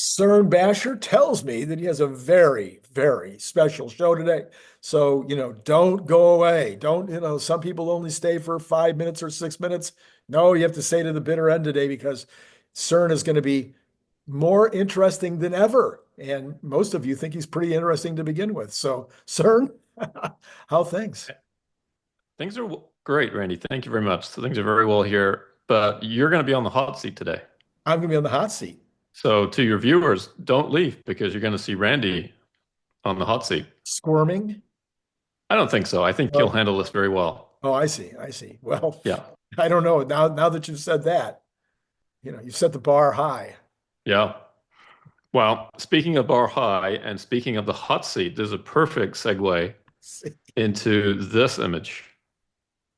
CERN Basher tells me that he has a very, very special show today. So, don't go away. Don't, some people only stay for 5 minutes or 6 minutes. No, you have to stay to the bitter end today because CERN is going to be more interesting than ever. And most of you think he's pretty interesting to begin with. So, CERN, how things? Things are great, Randy. Thank you very much. So things are very well here, but you're going to be on the hot seat today. I'm going to be on the hot seat. So to your viewers, don't leave because you're going to see Randy on the hot seat. Squirming. I don't think so. I think you'll Oh, handle this very well. oh, I see. I see. Well, Yeah. I don't know. Now that you've said that, you've set the bar high. Yeah. Well, speaking of bar high and speaking of the hot seat, there's a perfect segue into this image.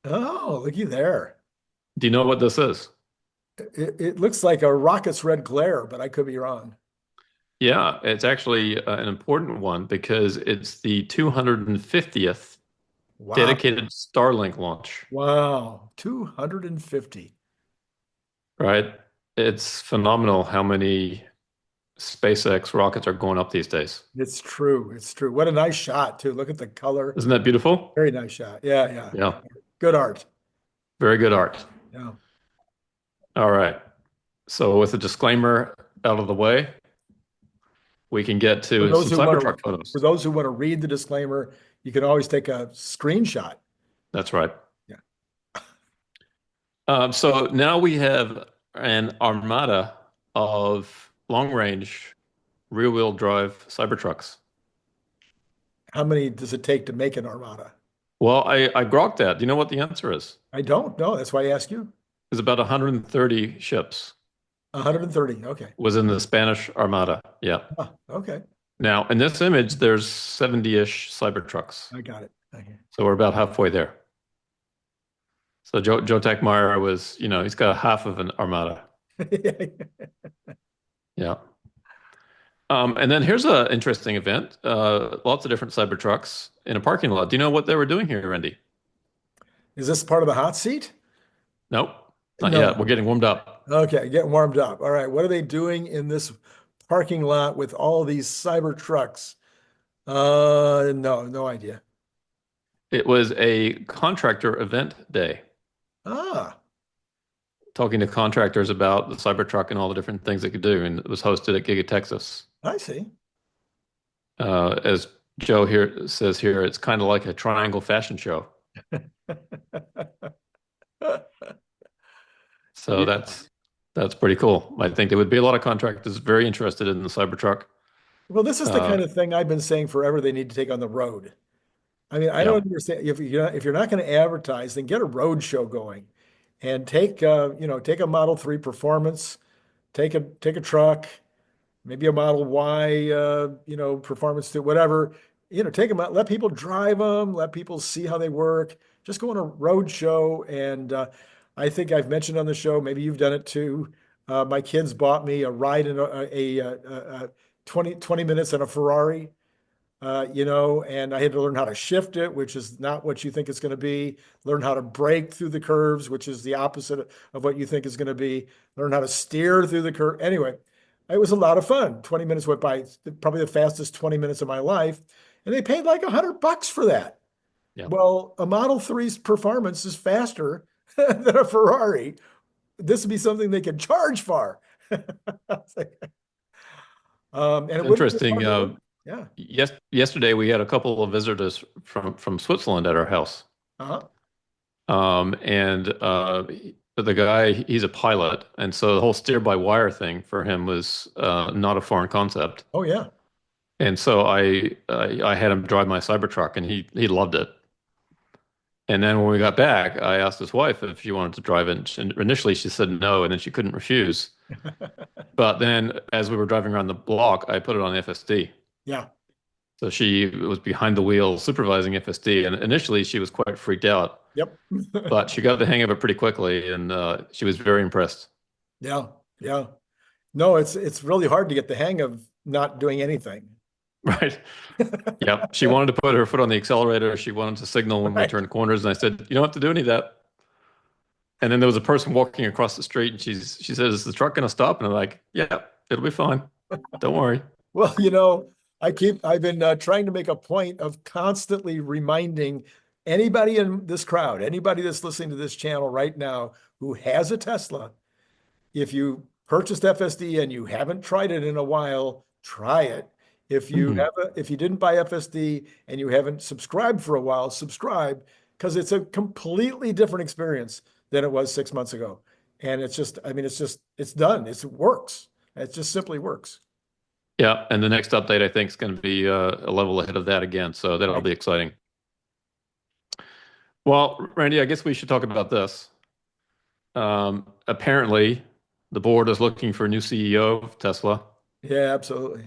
Oh, looky there. Do you know what this is? It looks like a rocket's red glare, but I could be wrong. Yeah, it's actually an important one because it's the 250th Wow. dedicated Starlink launch. Wow. 250. Right? It's phenomenal how many SpaceX rockets are going up these days. It's true. It's true. What a nice shot, too. Look at the color. Isn't that beautiful? Very nice shot. Yeah, yeah. Yeah, Good art. very good art. Yeah. All right. So with the disclaimer out of the way, we can get For to those some who want Cybertruck to, for photos. those who want to read the disclaimer, you can always take a screenshot. That's right. Yeah. So now we have an armada of long-range rear-wheel drive Cybertrucks. How many does it take to make an armada? Well, I grokked that. Do you know what the answer is? I don't know. That's why I ask you. It's about 130 ships. 130. Okay. Was in the Spanish Armada. Yeah. Ah, okay. Now, in this image, there's 70-ish Cybertrucks. I got it. Okay. So we're about halfway there. So Joe Techmeyer was, he's got half of an Armada. Yeah. And then here's an interesting event. Lots of different Cybertrucks in a parking lot. Do you know what they were doing here, Randy? Is this part of the hot seat? Nope, not yet. No. We're getting warmed up. Okay, getting warmed up. All right. What are they doing in this parking lot with all these cyber trucks? No, no idea. It was a contractor event day, Ah, talking to contractors about the Cybertruck and all the different things it could do. And it was hosted at Giga Texas. I see. As Joe here says here, it's kind of like a triangle fashion show. So Yeah. that's pretty cool. I think there would be a lot of contractors very interested in the Cybertruck. Well, this is the Uh, kind of thing I've been saying forever they need to take on the road. I mean, I yeah, don't understand if you're not going to advertise, then get a road show going and take a Model 3 Performance, take a truck, maybe a Model Y, performance to whatever, take them out, let people drive them, let people see how they work. Just go on a road show. And I think I've mentioned on the show, maybe you've done it too. My kids bought me a ride in a 20 minutes in a Ferrari, and I had to learn how to shift it, which is not what you think it's going to be. Learn how to brake through the curves, which is the opposite of what you think is going to be. Learn how to steer through the curve. Anyway, it was a lot of fun. 20 minutes went by, probably the fastest 20 minutes of my life. And they paid like $100 for that. yeah. Well, a Model 3's performance is faster than a Ferrari. This would be something they could charge for. And It's it wouldn't be interesting. hard to learn. Yeah. Yesterday we had a couple of visitors from Switzerland at our house. Uh-huh. And the guy, he's a pilot, and so the whole steer-by-wire thing for him was not a foreign concept. Oh, yeah. And so I had him drive my Cybertruck, and he loved it. And then when we got back, I asked his wife if she wanted to drive it. And initially, she said no, and then she couldn't refuse. But then, as we were driving around the block, I put it on FSD. Yeah. So she was behind the wheel supervising FSD, and initially she was quite freaked out, Yep. but she got the hang of it pretty quickly, and she was very impressed. Yeah. Yeah. No, it's really hard to get the hang of not doing anything. Right? Yep. She wanted to put her foot on the accelerator. She wanted to signal when we Right. turned corners, and I said, "You don't have to do any of that." And then there was a person walking across the street, and she said, "Is the truck going to stop?" And I'm like, "Yeah, it'll be fine." Don't worry. Well, I've been trying to make a point of constantly reminding anybody in this crowd, anybody that's listening to this channel right now who has a Tesla, if you purchased FSD and you haven't tried it in a while, try it. Mhm. If you didn't buy FSD and you haven't subscribed for a while, subscribe because it's a completely different experience than it was 6 months ago. And it's just, I mean, it's done. It works. It just simply works. Yeah, and the next update I think is going to be a level ahead of that again, so that'll Right. be exciting. Well, Randy, I guess we should talk about this. Apparently, the board is looking for a new CEO of Tesla. Yeah, absolutely.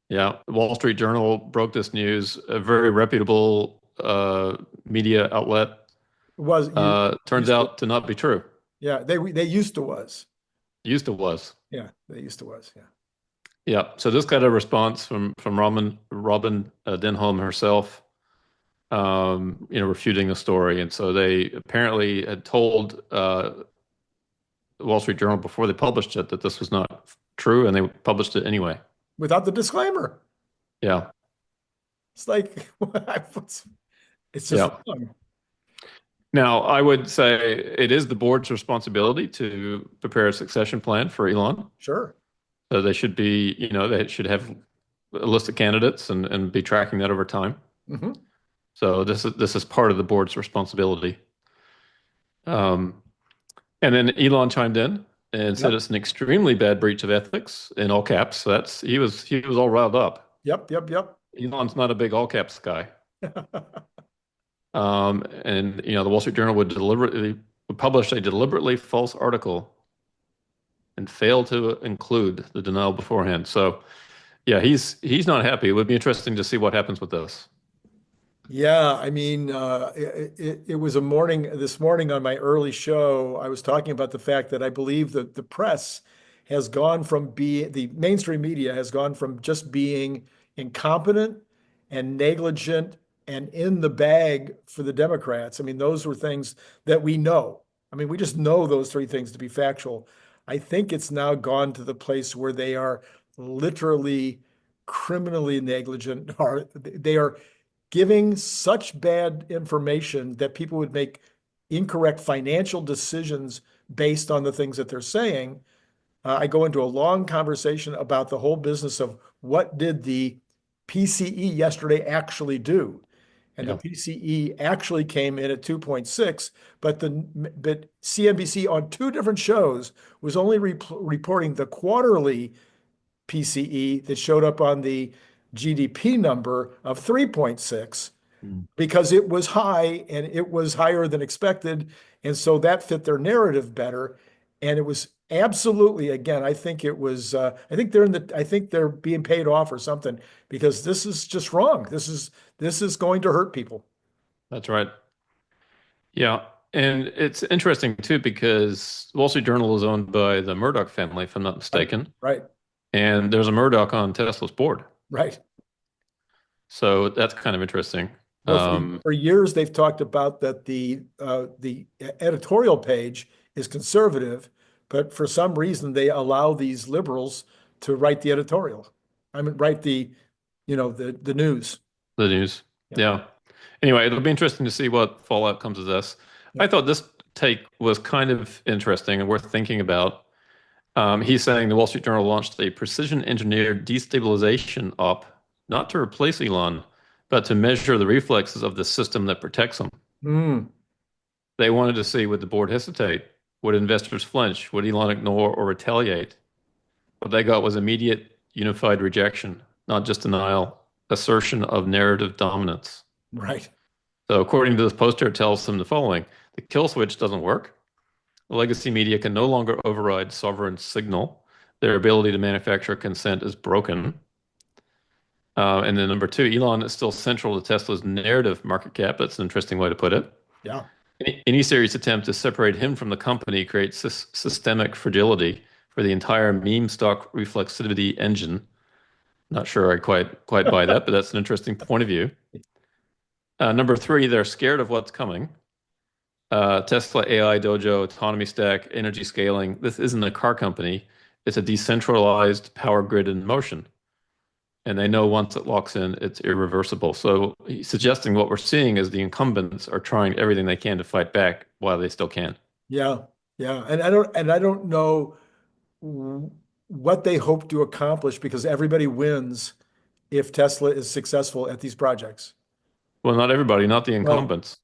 Yeah, the Wall Street Journal broke this news. A very reputable media outlet. It was you Turns used to, out to not be true. yeah, they used to was. Used to was. Yeah, they used to was. Yeah. Yeah. So this got a response from Robin Denholm herself, refuting the story. And so they apparently had told the Wall Street Journal before they published it that this was not true, and they published it anyway. Without the disclaimer. Yeah. It's like it's just Yeah. wrong. Now, I would say it is the board's responsibility to prepare a succession plan for Elon. Sure. So they should be, they should have a list of candidates and be tracking that over time. Hmm. So this is part of the board's responsibility. Um, and then Elon chimed in and said Yep. it's an extremely bad breach of ethics in all caps. So he was all riled up. Yep. Yep. Yep. Elon's not a big all caps guy. And the Wall Street Journal would publish a deliberately false article and fail to include the denial beforehand. So yeah, he's not happy. It would be interesting to see what happens with this. Yeah, I mean, it was this morning on my early show, I was talking about the fact that I believe that the press has gone from the mainstream media has gone from just being incompetent and negligent and in the bag for the Democrats. I mean, those were things that we know. I mean, we just know those three things to be factual. I think it's now gone to the place where they are literally criminally negligent, or they are giving such bad information that people would make incorrect financial decisions based on the things that they're saying. I go into a long conversation about the whole business of what did the PCE yesterday actually do. And the Yeah. PCE actually came in at 2.6, but CNBC on two different shows was only reporting the quarterly PCE that showed up on the GDP number of 3.6 Mm. because it was high and it was higher than expected. And so that fit their narrative better. And it was absolutely, again, I think they're being paid off or something because this is just wrong. This is going to hurt people. That's right. Yeah. And it's interesting too because Wall Street Journal is owned by the Murdoch family, if I'm not Right, mistaken. right, And there's a Murdoch on Tesla's board. right. So that's kind of interesting. Well, for, Um, for years they've talked about that the editorial page is conservative, but for some reason they allow these liberals to write the editorial. I mean, write the news. the news. Yeah. Yeah. Anyway, it'll be interesting to see what fallout comes of this. Yeah. I thought this take was kind of interesting and worth thinking about. He's saying the Wall Street Journal launched a precision engineered destabilization op, not to replace Elon, but to measure the reflexes of the system that protects him. Mm, They wanted to see would the board hesitate? Would investors flinch? Would Elon ignore or retaliate? What they got was immediate unified rejection, not just denial, assertion of narrative dominance. right. So according to this poster, it tells them the following. The kill switch doesn't work. Legacy media can no longer override sovereign signal. Their ability to manufacture consent is broken. And then number two, Elon is still central to Tesla's narrative market cap. That's an interesting way to put it. Yeah. Any serious attempt to separate him from the company creates systemic fragility for the entire meme stock reflexivity engine. Not sure I quite buy that, but that's an interesting point of view. Number three, they're scared of what's coming. Tesla AI Dojo, autonomy stack, energy scaling. This isn't a car company. it's a decentralized power grid in motion. And they know once it locks in, it's irreversible. So he's suggesting what we're seeing is the incumbents are trying everything they can to fight back while they still can. Yeah, yeah. And I don't know what they hope to accomplish because everybody wins if Tesla is successful at these projects. Well, not everybody, not the Well, incumbents.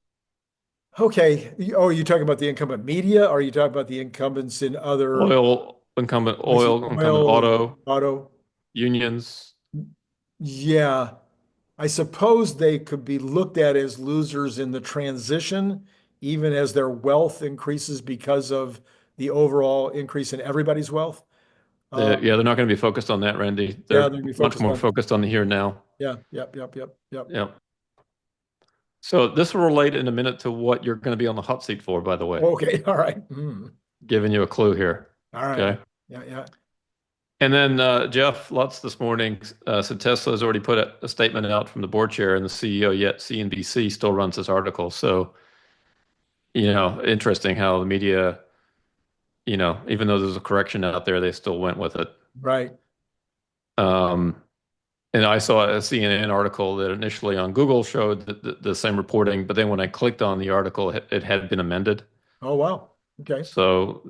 okay. Oh, are you talking about the incumbent media? Or are you talking about the incumbents in other, I see, Oil, incumbent oil and auto, auto? unions. Yeah, I suppose they could be looked at as losers in the transition, even as their wealth increases because of the overall increase in everybody's wealth. Yeah, they're not going to be focused on that, Randy. Yeah, They're they're gonna be much focused more on, focused on the here and now. yeah, yep, yep, yep, yep. Yeah. So this will relate in a minute to what you're going to be on the hot seat for, by the way, Okay, all right. giving you a clue here. All right. Okay. Yeah, yeah. And then Jeff Lutz this morning said Tesla has already put a statement out from the board chair, and the CEO yet CNBC still runs this article. So, interesting how the media, even though there's a correction out there, they still went with it. Right. Um, and I saw a CNN article that initially on Google showed the same reporting, but then when I clicked on the article, it had been amended. Oh, wow. Okay. So,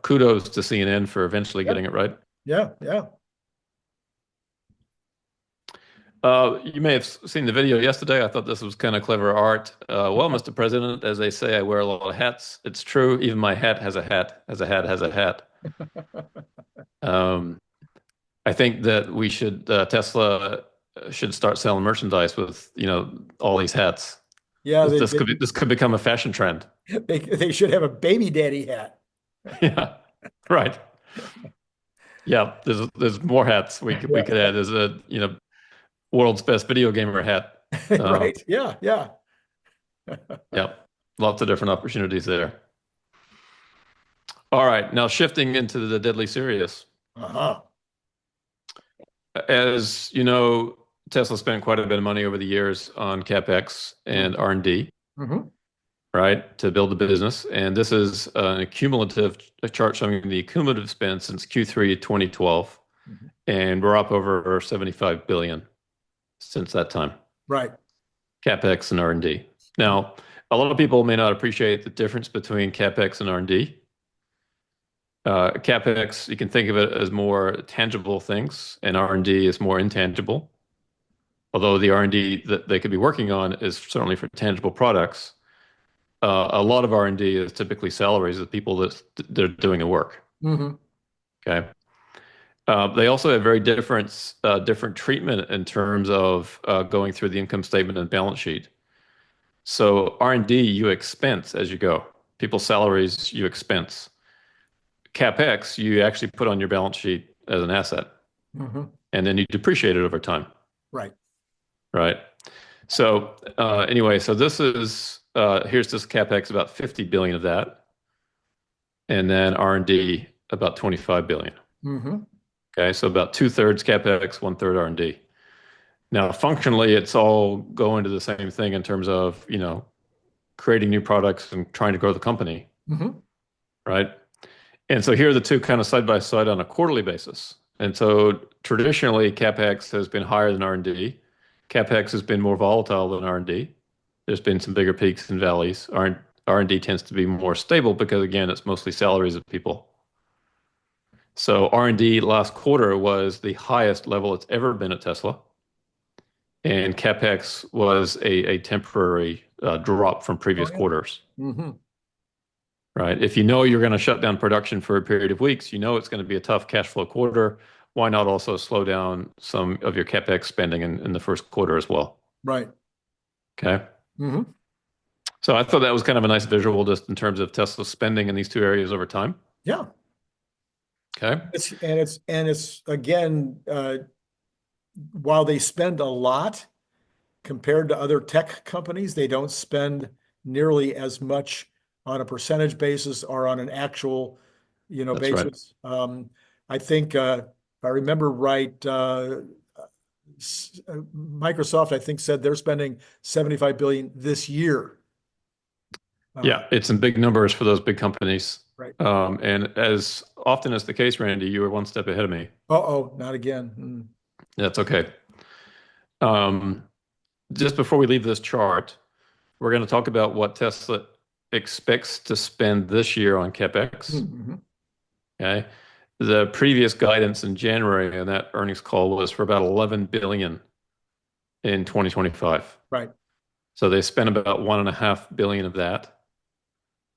kudos to CNN for eventually Yeah, getting it right. yeah, yeah. You may have seen the video yesterday. I thought this was kind of clever art. Well, Mr. President, as they say, I wear a lot of hats. It's true. Even my hat has a hat, has a hat, has a hat. Um, I think that Tesla should start selling merchandise with, all these hats. Yeah, This could become a fashion trend. they should have a baby daddy hat. Yeah, right. Yeah, there's more hats we Yeah. could add. There's a, world's best video gamer hat. Right. Yeah, yeah. Yeah, lots of different opportunities there. All right, now shifting into the deadly serious. Uh-huh. As you know, Tesla spent quite a bit of money over the years on CapEx and R&D, Hmm. right, to build the business. And this is a chart showing the cumulative spend since Q3 2012, Hmm. and we're up over 75 billion since that time. Right. CapEx and R&D. Now, a lot of people may not appreciate the difference between CapEx and R&D. CapEx, you can think of it as more tangible things, and R&D is more intangible. Although the R&D that they could be working on is certainly for tangible products. A lot of R&D is typically salaries of people that they're doing the work. Hmm. Okay. They also have very different treatment in terms of going through the income statement and balance sheet. So R&D you expense as you go. People's salaries you expense. CapEx you actually put on your balance sheet as an asset, Hmm. and then you depreciate it over time. Right. Right. So anyway, so this is here's this CapEx about 50 billion of that, and then R&D about 25 billion. Hmm. Okay, so about 2/3 CapEx, 1/3 R&D. Now, functionally, it's all going to the same thing in terms of, creating new products and trying to grow the company, Hmm. right? And so here are the two kind of side by side on a quarterly basis. And so traditionally, CapEx has been higher than R&D. CapEx has been more volatile than R&D. There's been some bigger peaks and valleys. R&D tends to be more stable because, again, it's mostly salaries of people. So R&D last quarter was the highest level it's ever been at Tesla. And CapEx was a temporary drop from Oh, previous yeah. quarters, Hmm. right? If you know you're going to shut down production for a period of weeks, you know it's going to be a tough cash flow quarter. Why not also slow down some of your CapEx spending in the first quarter as well? Right. Okay. Hmm. So I thought that was kind of a nice visual just in terms of Tesla's spending in these two areas over time. Yeah. Okay. It's again, while they spend a lot compared to other tech companies, they don't spend nearly as much on a percentage basis or on an actual, That's right. basis. I think, if I remember right, Microsoft, I think, said they're spending 75 billion this year. Uh, Yeah, it's in big numbers for those big companies. Right. And as often as the case, Randy, you were one step ahead of me. Uh-oh, not again. Mm. That's okay. Um, just before we leave this chart, we're going to talk about what Tesla expects to spend this year on CapEx. Mhm. Okay. The previous guidance in January on that earnings call was for about 11 billion in 2025. Right. So they spent about 1.5 billion of that.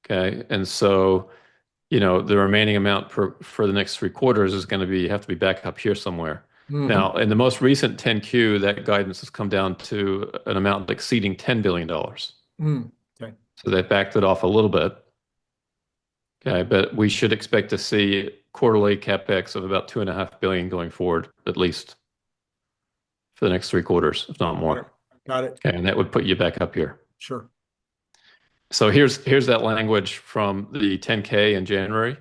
Okay. And so, the remaining amount for the next 3 quarters is going to have to be back up here somewhere. Hmm. Now, in the most recent 10Q, that guidance has come down to an amount exceeding $10 billion. Mm. Okay. So they backed it off a little bit. Okay, but we should expect to see quarterly CapEx of about 2.5 billion going forward, at least for the next 3 quarters, if not Got it. more. Got it. Okay, and that would put you back up here. Sure. So here's that language from the 10K in January,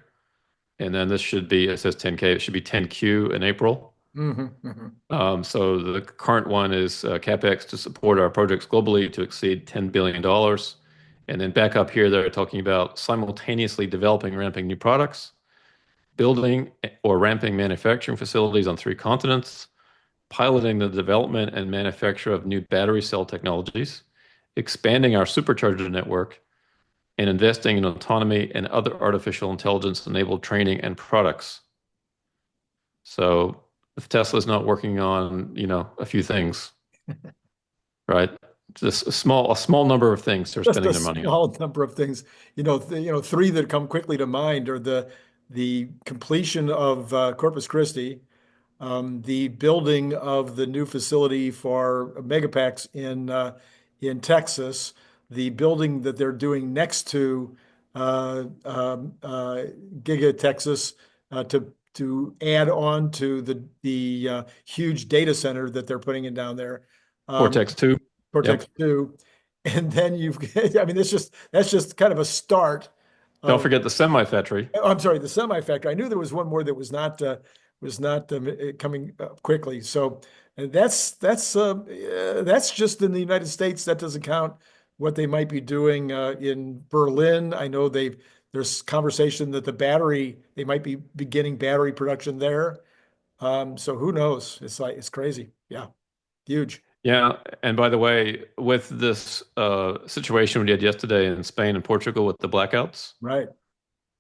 and then this should be, it says 10K, it should be 10Q in April. Hmm. Hmm. So the current one is CapEx to support our projects globally to exceed $10 billion. And then back up here, they're talking about simultaneously developing and ramping new products, building or ramping manufacturing facilities on 3 continents, piloting the development and manufacture of new battery cell technologies, expanding our supercharger network, and investing in autonomy and other artificial intelligence-enabled training and products. So if Tesla's not working on, a few things, right? Just a small number of things they're Just spending a their money on. small number of things. Three that come quickly to mind are the completion of Corpus Christi, the building of the new facility for Megapacks in Texas, the building that they're doing next to Giga Texas to add on to the huge data center that they're putting in down there. Um, Cortex 2. Cortex Yep. 2. And then I mean, that's just kind of a start Don't of, forget the semi factory. oh, I'm sorry, the semi factory. I knew there was one more that was not coming up quickly. So that's just in the United States. That doesn't count what they might be doing in Berlin. I know there's conversation that they might be beginning battery production there. So who knows? It's crazy. Yeah, huge. Yeah. And by the way, with this situation we did yesterday in Spain and Portugal with the blackouts, Right.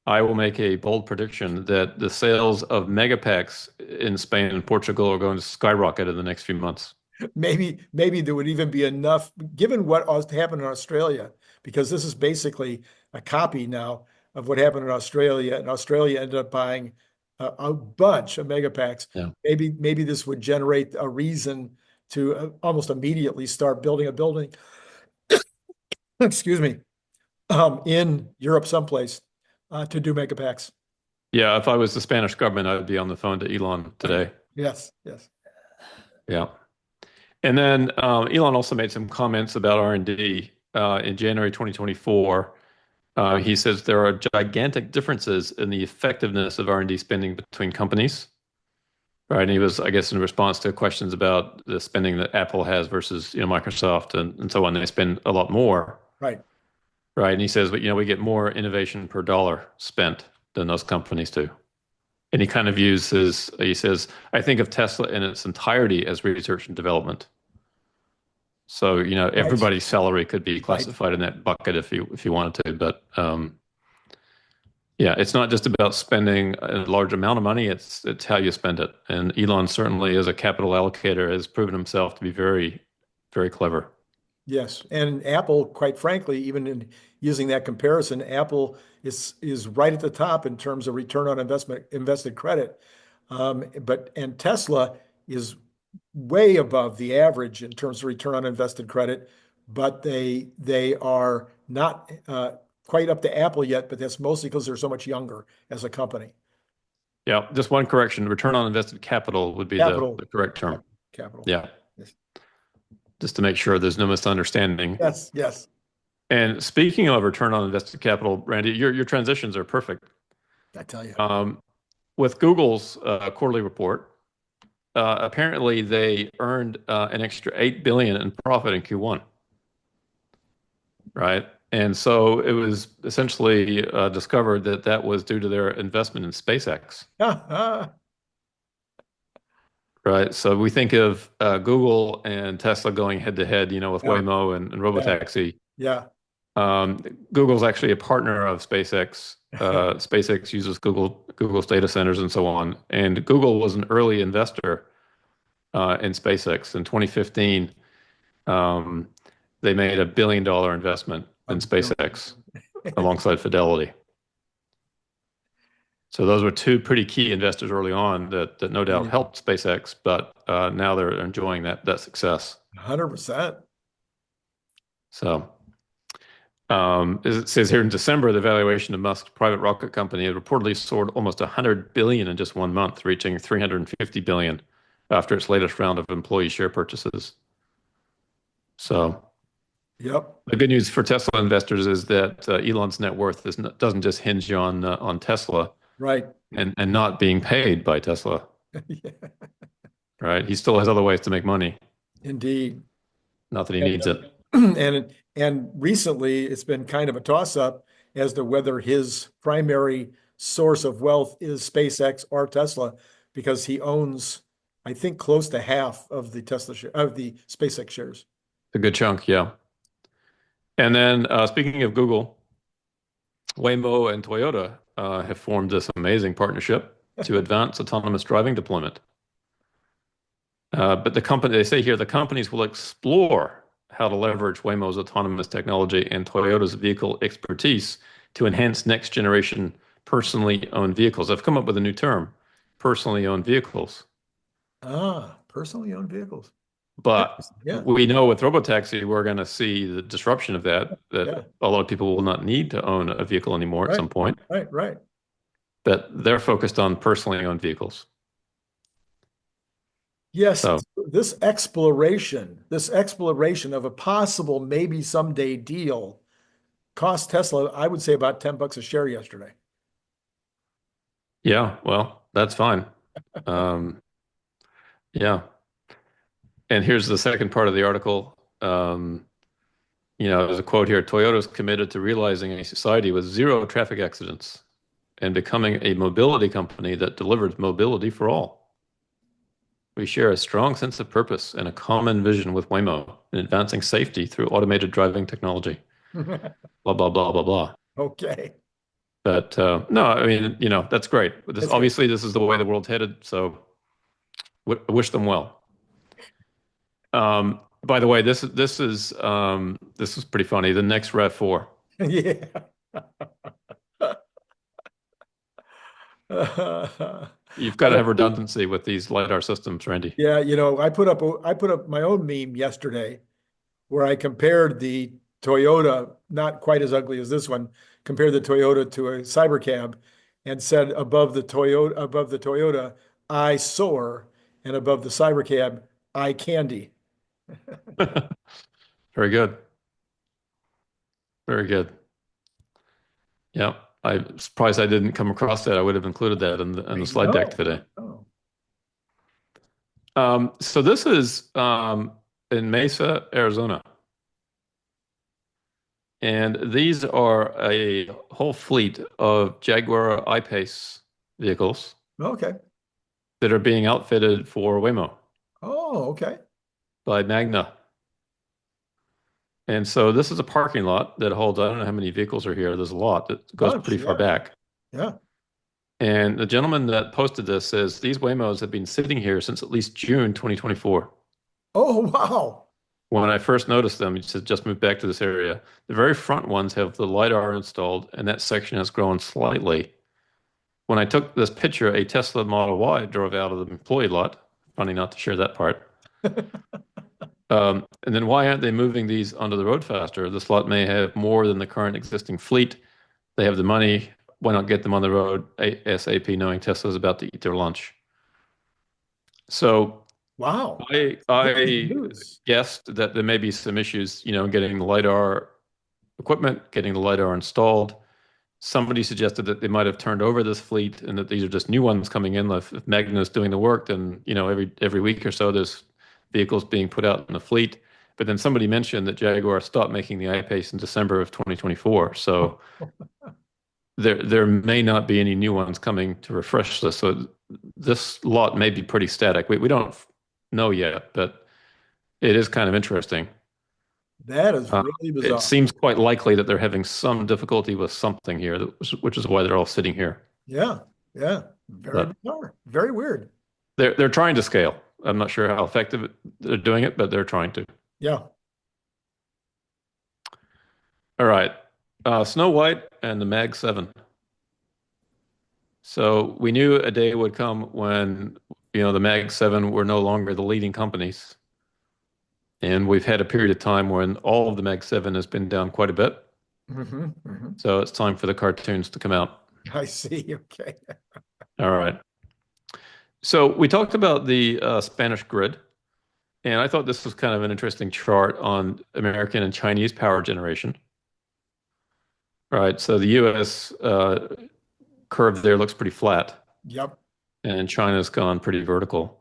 I will make a bold prediction that the sales of megapacks in Spain and Portugal are going to skyrocket in the next few months. Maybe there would even be enough, given what happened in Australia, because this is basically a copy now of what happened in Australia, and Australia ended up buying a bunch of megapacks. Yeah. Maybe this would generate a reason to almost immediately start building a building, excuse me, in Europe someplace to do megapacks. Yeah. If I was the Spanish government, I'd be on the phone to Elon today. Yes, yes. Yeah. And then Elon also made some comments about R&D in January 2024. He says there are gigantic differences in the effectiveness of R&D spending between companies. Right. And he was, I guess, in response to questions about the spending that Apple has versus, Microsoft and so on. They spend a lot more. Right. Right. And he says, but, we get more innovation per dollar spent than those companies do. And he says, I think of Tesla in its entirety as research and development. So, Right. everybody's salary could be Right. classified in that bucket if you wanted to. But yeah, it's not just about spending a large amount of money, it's how you spend it. And Elon certainly, as a capital allocator, has proven himself to be very, very clever. Yes, and Apple, quite frankly, even in using that comparison, Apple is right at the top in terms of return on invested credit. And Tesla is way above the average in terms of return on invested credit, but they are not quite up to Apple yet, but that's mostly because they're so much younger as a company. Yeah, just one correction. Return on invested capital would be the Capital, correct term. capital. Yeah, Yes, just to make sure there's no misunderstanding. yes, yes. And speaking of return on invested capital, Randy, your transitions are perfect. I tell you. Um, with Google's quarterly report, apparently they earned an extra 8 billion in profit in Q1, right? And so it was essentially discovered that that was due to their investment in SpaceX, right? So we think of Google and Tesla going head to head, with Yeah, Waymo and Robo yeah, Taxi. yeah. Google's actually a partner of SpaceX. SpaceX uses Google's data centers and so on. And Google was an early investor in SpaceX. In 2015, um, they made $1 billion investment A in billion. SpaceX alongside Fidelity. So those were two pretty key investors early on that no doubt helped SpaceX, but now they're enjoying that success. 100%. So. As it says here in December, the valuation of Musk's private rocket company had reportedly soared almost 100 billion in just one month, reaching 350 billion after its latest round of employee share purchases. So Yep. the good news for Tesla investors is that Elon's net worth doesn't just hinge on Tesla Right. and not being paid by Tesla, Yeah, right? He still has other ways to make money. indeed. Not that he And, needs it. and recently it's been kind of a toss-up as to whether his primary source of wealth is SpaceX or Tesla, because he owns, I think, close to half of the of the SpaceX shares. A good chunk, yeah. And then speaking of Google, Waymo and Toyota have formed this amazing partnership to advance autonomous driving deployment. But they say here, the companies will explore how to leverage Waymo's autonomous technology and Toyota's vehicle expertise to enhance next generation personally owned vehicles. I've come up with a new term, personally owned vehicles. Personally owned vehicles. But Yeah, we know with Robotaxi, we're going to see the disruption of that yeah. a lot of people will not need to own a vehicle anymore at Right, some point, right. that they're focused on personally owned vehicles. Yes, So, this exploration of a possible maybe someday deal cost Tesla, I would say, about $10 a share yesterday. yeah, well, that's fine. Um, yeah. And here's the second part of the article. There's a quote here. Toyota's committed to realizing a society with zero traffic accidents and becoming a mobility company that delivers mobility for all. We share a strong sense of purpose and a common vision with Waymo in advancing safety through automated driving technology. Blah, blah, blah, blah, blah. Okay. But no, I mean, that's great. That's good. Obviously, this is the way the world's headed. So wish them well. By the way, this is pretty funny. The next RAV4. Yeah. You've got to have redundancy with these LiDAR systems, Randy. Yeah, I put up my own meme yesterday where I compared the Toyota, not quite as ugly as this one, compared the Toyota to a cybercab and said above the Toyota, I soar, and above the cybercab, I candy. Very good. Very good. Yeah. I'm surprised I didn't come across that. I would have included that in the I slide deck know. today. Oh. So this is in Mesa, Arizona. And these are a whole fleet of Jaguar I-Pace vehicles Okay. that are being outfitted for Waymo Oh, okay. by Magna. And so this is a parking lot that holds, I don't know how many vehicles are here. There's a lot that goes Bunch, pretty far yeah. back. Yeah. And the gentleman that posted this says these Waymos have been sitting here since at least June 2024. Oh, wow. When I first noticed them, he said, just moved back to this area. The very front ones have the LiDAR installed, and that section has grown slightly. When I took this picture, a Tesla Model Y drove out of the employee lot. Funny not to share that part. And then why aren't they moving these onto the road faster? This lot may have more than the current existing fleet. They have the money. Why not get them on the road ASAP, knowing Tesla's about to eat their lunch? So Wow. This is I news. guessed that there may be some issues, getting the LiDAR equipment, getting the LiDAR installed. Somebody suggested that they might have turned over this fleet and that these are just new ones coming in. If Magna's doing the work, then every week or so there's vehicles being put out in the fleet. But then somebody mentioned that Jaguar stopped making the I-Pace in December of 2024. So there may not be any new ones coming to refresh this. So this lot may be pretty static. We don't know yet, but it is kind of interesting. That is really It bizarre. seems quite likely that they're having some difficulty with something here, which is why they're all sitting here. Yeah, yeah. Very But bizarre. Very weird. they're trying to scale. I'm not sure how effective they're doing it, but they're trying to. Yeah. All right. Snow White and the Mag 7. So we knew a day would come when, the Mag 7 were no longer the leading companies. And we've had a period of time when all of the Mag 7 has been down quite a bit. So it's time for the cartoons to come out. I see. Okay. All right. So we talked about the Spanish grid, and I thought this was kind of an interesting chart on American and Chinese power generation. All right. So the U.S. Curve there looks pretty flat, Yep. and China's gone pretty vertical.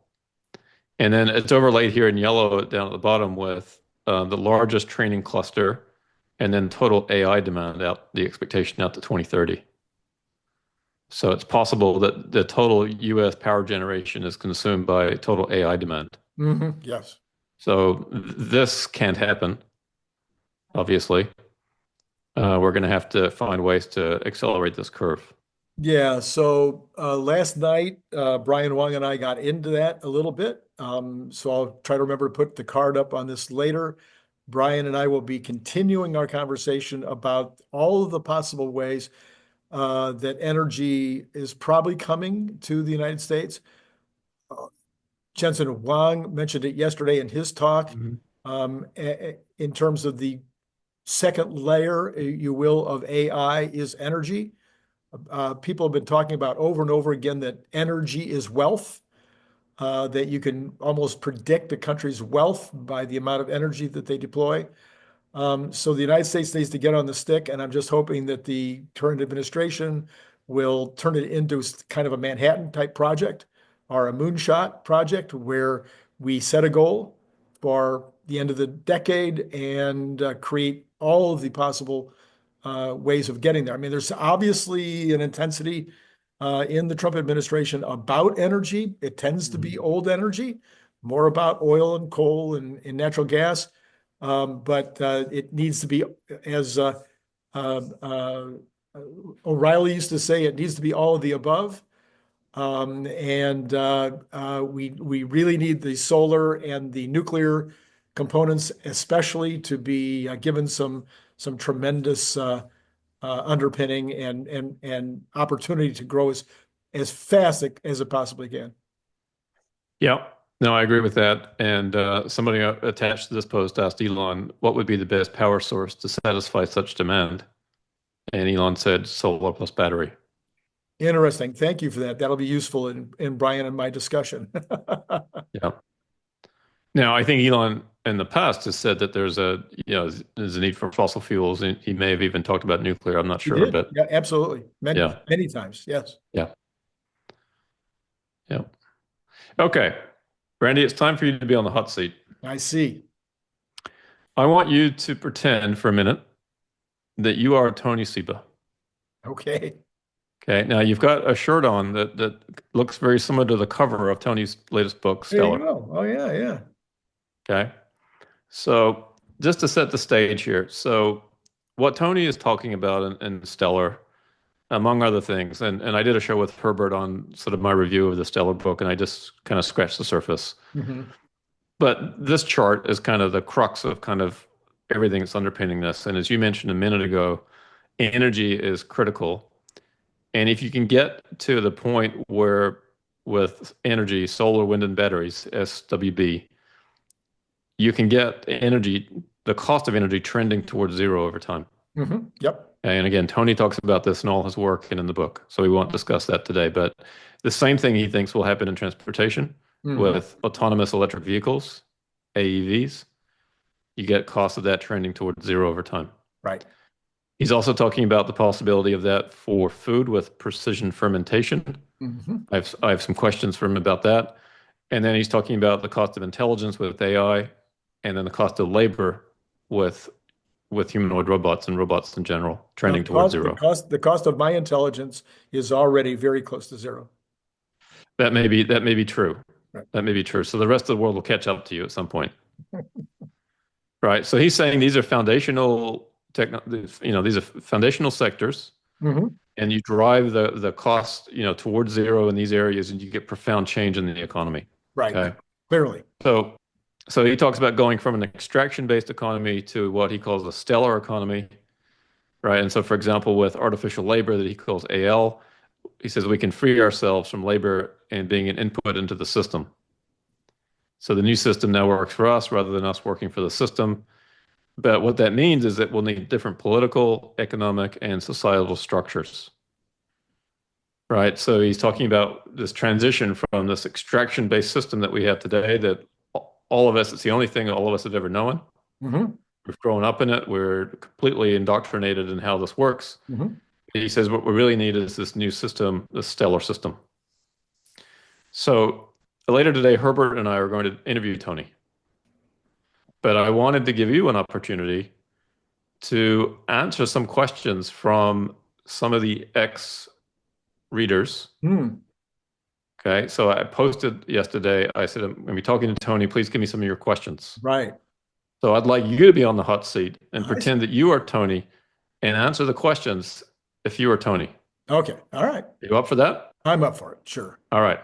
And then it's overlaid here in yellow down at the bottom with the largest training cluster and then total AI demand the expectation out to 2030. So it's possible that the total US power generation is consumed by total AI demand. Yes. So this can't happen, obviously. We're going to have to find ways to accelerate this curve. Yeah. So last night, Brian Wong and I got into that a little bit. So I'll try to remember to put the card up on this later. Brian and I will be continuing our conversation about all of the possible ways that energy is probably coming to the United States. Jensen Huang mentioned it yesterday in his talk, in terms of the second layer, you will, of AI is energy. People have been talking about over and over again that energy is wealth, that you can almost predict a country's wealth by the amount of energy that they deploy. So the United States needs to get on the stick, and I'm just hoping that the current administration will turn it into kind of a Manhattan type project or a moonshot project where we set a goal for the end of the decade and create all of the possible ways of getting there. I mean, there's obviously an intensity in the Trump administration about energy. It tends to be old energy, more about oil and coal and natural gas. But it needs to be, as O'Reilly used to say, it needs to be all of the above. And we really need the solar and the nuclear components, especially, to be given some tremendous underpinning and opportunity to grow as fast as it possibly can. Yeah. No, I agree with that. And somebody attached to this post asked Elon, what would be the best power source to satisfy such demand? And Elon said solar plus battery. Interesting. Thank you for that. That'll be useful in Brian and my discussion. Yeah. Now, I think Elon in the past has said that there's a need for fossil fuels, and he may have even talked about nuclear. I'm not He sure, did. but Yeah, absolutely. yeah, Many times. Yes. yeah, yeah. Okay, Randy, it's time for you to be on the hot seat. I see. I want you to pretend for a minute that you are Tony Seba. Okay. Okay, now you've got a shirt on that looks very similar to the cover of Tony's latest book, There you Stellar. go. Oh, yeah, yeah. Okay, so just to set the stage here, so what Tony is talking about in Stellar, among other things, and I did a show with Herbert on sort of my review of the Stellar book, and I just kind of scratched the surface. But this chart is kind of the crux of kind of everything that's underpinning this. And as you mentioned a minute ago, energy is critical. And if you can get to the point where with energy, solar, wind, and batteries, SWB, you can get energy, the cost of energy trending towards zero over time. Yep. And again, Tony talks about this in all his work and in the book, so we won't discuss that today. But the same thing he thinks will happen in transportation with autonomous electric vehicles, AEVs. You get cost of that trending towards zero over time. Right. He's also talking about the possibility of that for food with precision fermentation. I have some questions for him about that. And then he's talking about the cost of intelligence with AI and then the cost of labor with humanoid robots and robots in general, Now, trending towards zero. the cost of my intelligence is already very close to zero. That may be true. Right. That may be true. So the rest of the world will catch up to you at some point. Right. So he's saying these are foundational these are foundational sectors, Mm-hmm. and you drive the cost, towards zero in these areas, and you get profound change in the economy. Right. Okay. Clearly. So he talks about going from an extraction-based economy to what he calls a stellar economy, right? And so, for example, with artificial labor that he calls AL, he says we can free ourselves from labor and being an input into the system. So the new system now works for us rather than us working for the system. But what that means is that we'll need different political, economic, and societal structures. Right. So he's talking about this transition from this extraction-based system that we have today that all of us, it's the only thing all of us have ever known. Mm-hmm. We've grown up in it. We're completely indoctrinated in how this works. Mm-hmm. He says what we really need is this new system, this stellar system. So later today, Herbert and I are going to interview Tony. But I wanted to give you an opportunity to answer some questions from some of the ex-readers. Mm. Okay, so I posted yesterday, I said, I'm going to be talking to Tony. Please give me some of your questions. Right. So I'd like you to be on the hot seat and I pretend that you are Tony and answer the questions if you are Tony. Okay. All right. Are you up for that? I'm up for it. Sure. All right.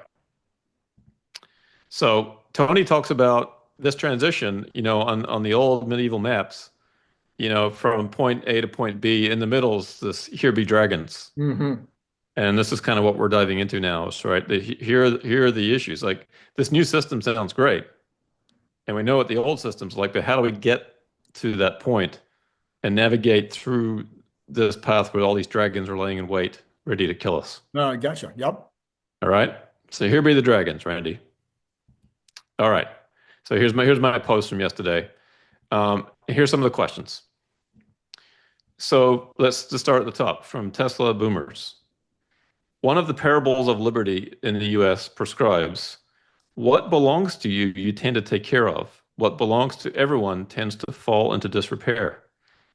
So Tony talks about this transition, on the old medieval maps, from point A to point B. In the middle is this here be dragons. Mm-hmm. And this is kind of what we're diving into now, right? Here are the issues. Like this new system sounds great. And we know what the old system's like, but how do we get to that point and navigate through this path where all these dragons are laying in wait, ready to kill us? Gotcha. Yep. All right. So here be the dragons, Randy. All right. So here's my post from yesterday. Here's some of the questions. So let's just start at the top from Tesla boomers. One of the parables of liberty in the US prescribes, what belongs to you, you tend to take care of. What belongs to everyone tends to fall into disrepair.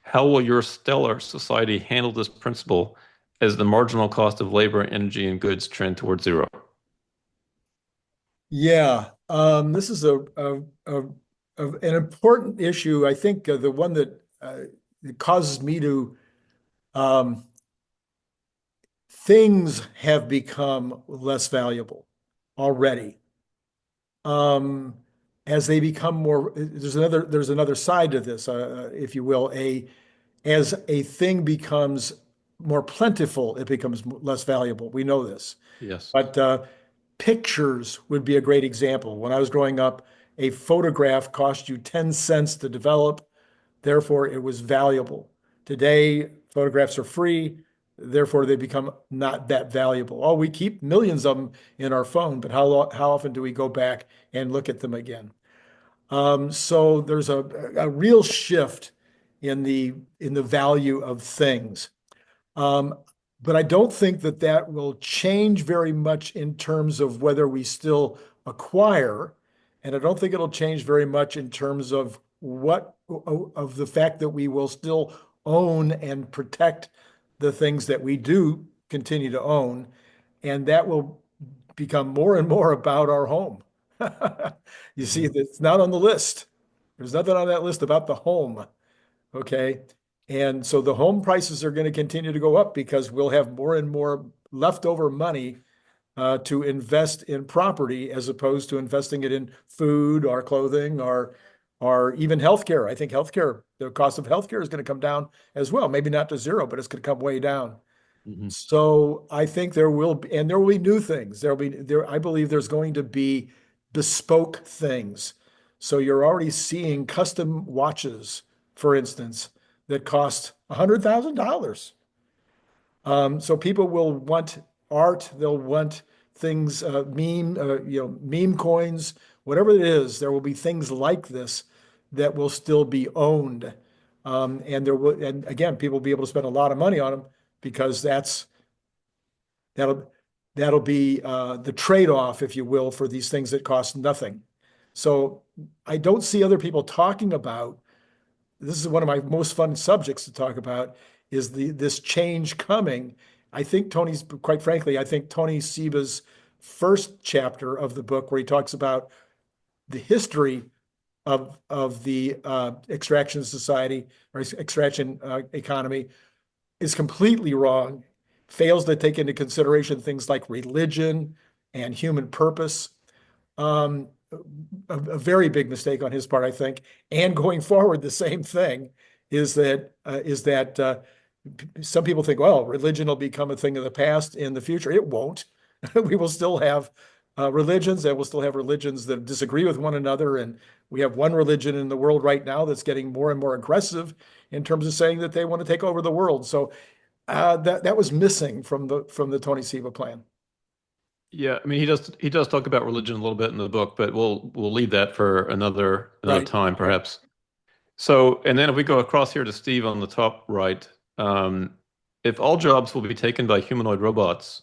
How will your stellar society handle this principle as the marginal cost of labor, energy, and goods trend towards zero? Yeah. This is an important issue. I think the one that causes me to things have become less valuable already. As they become more, there's another side to this, if you will. As a thing becomes more plentiful, it becomes less valuable. We know this. Yes. But pictures would be a great example. When I was growing up, a photograph cost you 10 cents to develop. Therefore, it was valuable. Today, photographs are free. Therefore, they become not that valuable. Oh, we keep millions of them in our phone, but how often do we go back and look at them again? So there's a real shift in the value of things. But I don't think that will change very much in terms of whether we still acquire, and I don't think it'll change very much in terms of the fact that we will still own and protect the things that we do continue to own, and that will become more and more about our home. You see, it's not on the list. There's nothing on that list about the home. Okay. And so the home prices are going to continue to go up because we'll have more and more leftover money to invest in property as opposed to investing it in food or clothing or even healthcare. I think the cost of healthcare is going to come down as well. Maybe not to zero, but it's going to come way down. Mm-hmm. So I think there will be new things. I believe there's going to be bespoke things. So you're already seeing custom watches, for instance, that cost $100,000. So people will want art, they'll want things, meme coins, whatever it is. There will be things like this that will still be owned, and again, people will be able to spend a lot of money on them because that'll be the trade-off, if you will, for these things that cost nothing. So I don't see other people talking about, this is one of my most fun subjects to talk about, is this change coming. I think quite frankly, I think Tony Seba's first chapter of the book, where he talks about the history of the extraction society or extraction economy, is completely wrong, fails to take into consideration things like religion and human purpose. Um, a very big mistake on his part, I think. And going forward, the same thing is that some people think, well, religion will become a thing of the past in the future. It won't. We will still have religions, and we'll still have religions that disagree with one another. And we have one religion in the world right now that's getting more and more aggressive in terms of saying that they want to take over the world. So that was missing from the Tony Seba plan. Yeah, I mean he does talk about religion a little bit in the book, but we'll leave that for another Right. time perhaps. So, and then if we go across here to Steve on the top right, if all jobs will be taken by humanoid robots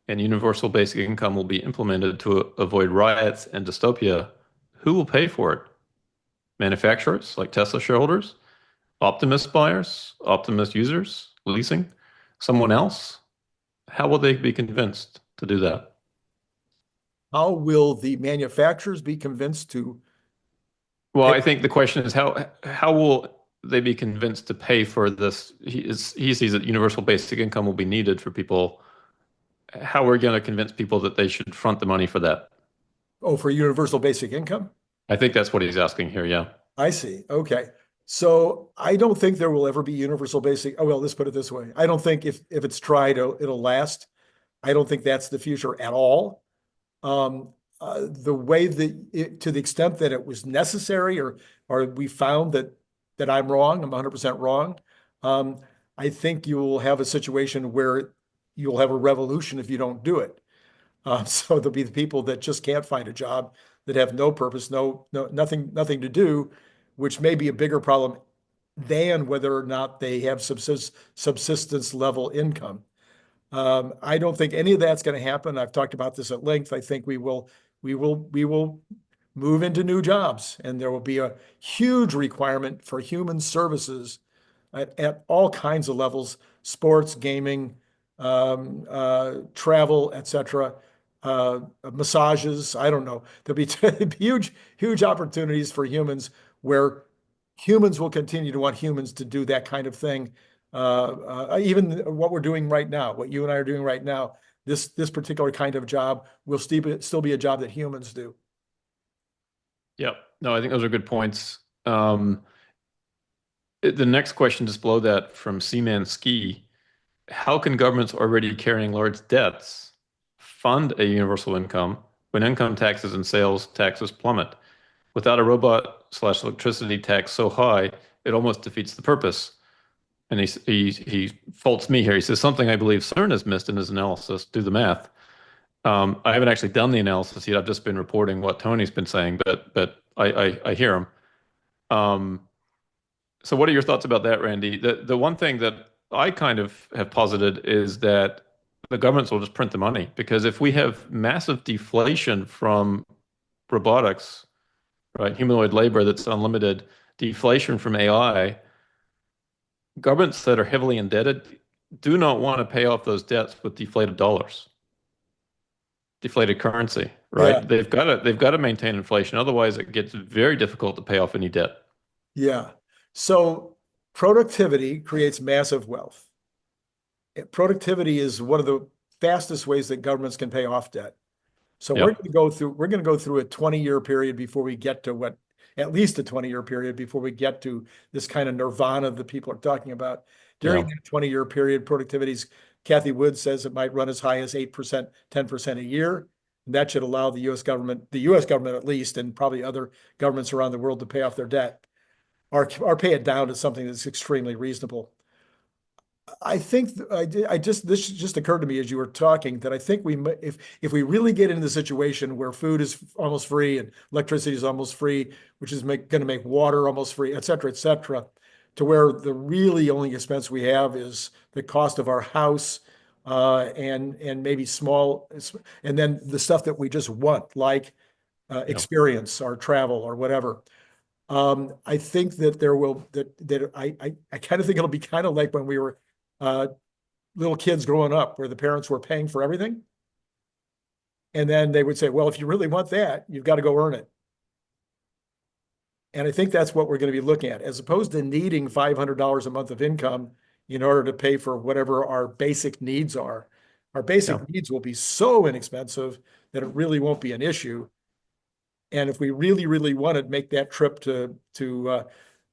and universal basic income will be implemented to avoid riots and dystopia, who will pay for it? Manufacturers like Tesla shareholders, Optimus buyers, Optimus users, leasing, someone else? How will they be convinced to do that? How will the manufacturers be convinced to Well, pay? I think the question is how will they be convinced to pay for this? He sees that universal basic income will be needed for people. How are we going to convince people that they should front the money for that? Oh, for universal basic income? I think that's what he's asking here. Yeah. I see. Okay. So I don't think there will ever be universal basic. Oh, well, let's put it this way. I don't think if it's tried, it'll last. I don't think that's the future at all. The way that to the extent that it was necessary, or we found that I'm wrong, I'm 100% wrong. Um, I think you will have a situation where you'll have a revolution if you don't do it. So there'll be the people that just can't find a job, that have no purpose, nothing to do, which may be a bigger problem than whether or not they have subsistence level income. I don't think any of that's going to happen. I've talked about this at length. I think we will move into new jobs, and there will be a huge requirement for human services at all kinds of levels: sports, gaming, travel, etc., massages. I don't know. There'll be huge opportunities for humans, where humans will continue to want humans to do that kind of thing. Even what we're doing right now, what you and I are doing right now, this particular kind of job will still be a job that humans do. Yep. No, I think those are good points. The next question just below that from Seaman Ski: how can governments already carrying large debts fund a universal income when income taxes and sales taxes plummet? Without a robot/electricity tax so high, it almost defeats the purpose. And he faults me here. He says something I believe Cern has missed in his analysis. Do the math. I haven't actually done the analysis yet. I've just been reporting what Tony's been saying, but I hear him. So what are your thoughts about that, Randy? The one thing that I kind of have posited is that the governments will just print the money, because if we have massive deflation from robotics, right, humanoid labor that's unlimited, deflation from AI, governments that are heavily indebted do not want to pay off those debts with deflated dollars, deflated currency, right? Yeah, They've got to maintain inflation. Otherwise, it gets very difficult to pay off any debt. yeah. So productivity creates massive wealth. Productivity is one of the fastest ways that governments can pay off debt. So Yep. we're going to go through a 20-year period before we get to at least a 20-year period before we get to this kind of nirvana that people are talking about. During Yeah. that 20-year period, productivity's, Kathy Wood says it might run as high as 8%, 10% a year. And that should allow the US government at least, and probably other governments around the world, to pay off their debt, or pay it down to something that's extremely reasonable. I think this just occurred to me as you were talking, that I think if we really get into the situation where food is almost free and electricity is almost free, which is going to make water almost free, et cetera, to where the really only expense we have is the cost of our house, and maybe small, and then the stuff that we just want, like Yeah. experience or travel or whatever. I think that there will that I kind of think it'll be kind of like when we were little kids growing up, where the parents were paying for everything, and then they would say, "Well, if you really want that, you've got to go earn it." And I think that's what we're going to be looking at, as opposed to needing $500 a month of income in order to pay for whatever our basic needs are. Our Yeah. basic needs will be so inexpensive that it really won't be an issue. And if we really, really want to make that trip to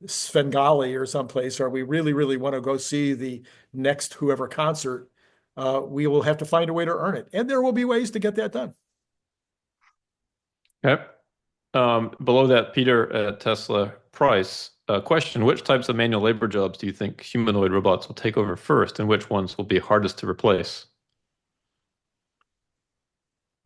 Svengali or someplace, or we really, really want to go see the next whoever concert, we will have to find a way to earn it. And there will be ways to get that done. Okay. Below that, Peter at Tesla Price, question, which types of manual labor jobs do you think humanoid robots will take over first, and which ones will be hardest to replace?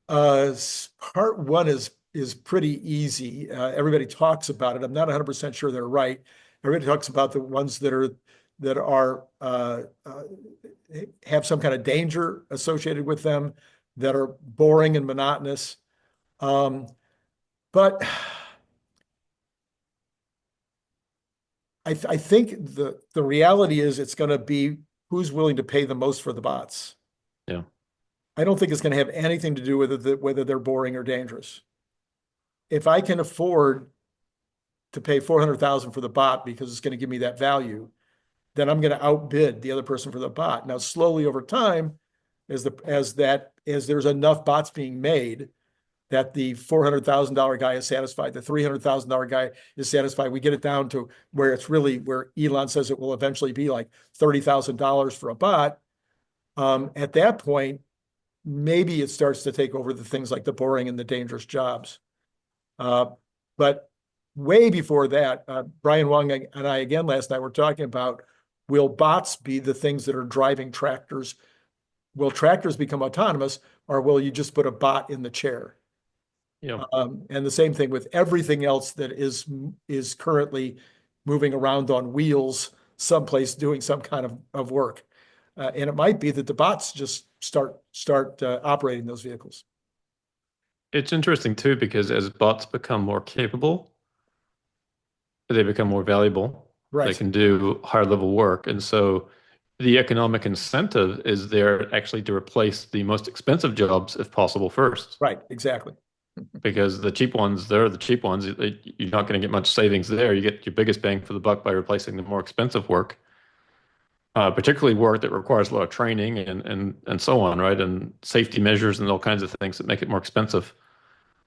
Part one is pretty easy. Everybody talks about it. I'm not 100% sure they're right. Everybody talks about the ones that are have some kind of danger associated with them, that are boring and monotonous. But I think the reality is it's going to be who's willing to pay the most for the bots. Yeah. I don't think it's going to have anything to do with whether they're boring or dangerous. If I can afford to pay 400,000 for the bot because it's going to give me that value, then I'm going to outbid the other person for the bot. Now, slowly over time, as there's enough bots being made that the $400,000 guy is satisfied, the $300,000 guy is satisfied, we get it down to where it's really where Elon says it will eventually be like $30,000 for a bot. At that point, maybe it starts to take over the things like the boring and the dangerous jobs. But way before that, Brian Wong and I again last night were talking about, will bots be the things that are driving tractors? Will tractors become autonomous, or will you just put a bot in the chair? Yeah. And the same thing with everything else that is currently moving around on wheels someplace doing some kind of work. And it might be that the bots just start operating those vehicles. It's interesting too, because as bots become more capable, they become more valuable. They Right. can do higher level work. And so the economic incentive is there actually to replace the most expensive jobs if possible first. Right. Exactly. Because the cheap ones, they're the cheap ones. You're not going to get much savings there. You get your biggest bang for the buck by replacing the more expensive work, particularly work that requires a lot of training and so on, right? And safety measures and all kinds of things that make it more expensive.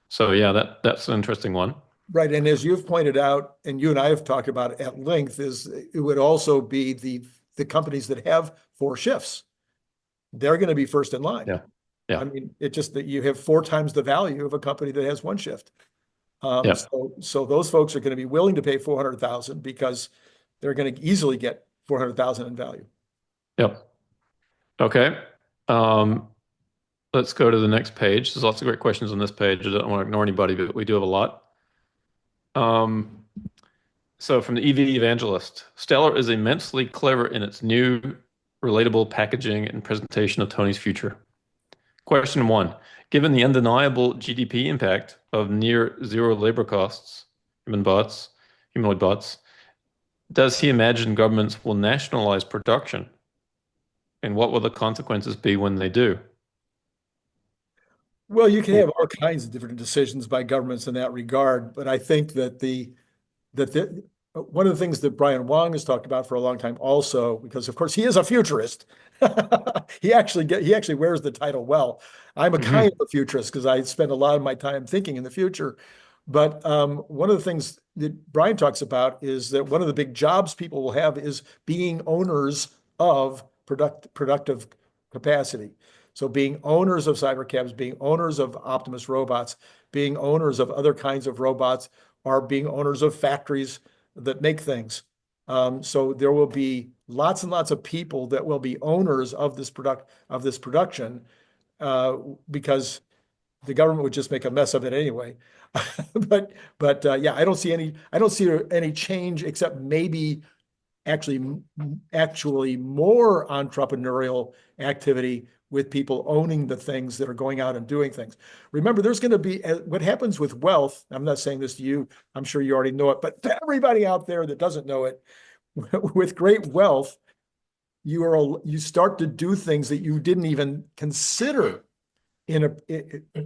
So yeah, that's an interesting one. Right. And as you've pointed out, and you and I have talked about at length, is it would also be the companies that have 4 shifts. They're going to be first in line. Yeah. Yeah. I mean, it's just that you have 4 times the value of a company that has 1 shift. Yeah. So those folks are going to be willing to pay 400,000 because they're going to easily get 400,000 in value. Yep. Okay. Let's go to the next page. There's lots of great questions on this page. I don't want to ignore anybody, but we do have a lot. So from the EV Evangelist, Stellar is immensely clever in its new, relatable packaging and presentation of Tony's future. Question 1, given the undeniable GDP impact of near zero labor costs, humanoid bots, does he imagine governments will nationalize production? And what will the consequences be when they do? Well, you can have all kinds of different decisions by governments in that regard, but I think that one of the things that Brian Wong has talked about for a long time also, because of course he is a futurist. He actually wears the title well. I'm a kind of a futurist because I spend a lot of my time thinking in the future. But one of the things that Brian talks about is that one of the big jobs people will have is being owners of productive capacity. So being owners of cybercabs, being owners of Optimus robots, being owners of other kinds of robots, or being owners of factories that make things. So there will be lots and lots of people that will be owners of this production because the government would just make a mess of it anyway. But yeah, I don't see any change except maybe actually more entrepreneurial activity with people owning the things that are going out and doing things. Remember, there's going to be what happens with wealth. I'm not saying this to you. I'm sure you already know it, but to everybody out there that doesn't know it, with great wealth, you start to do things that you didn't even consider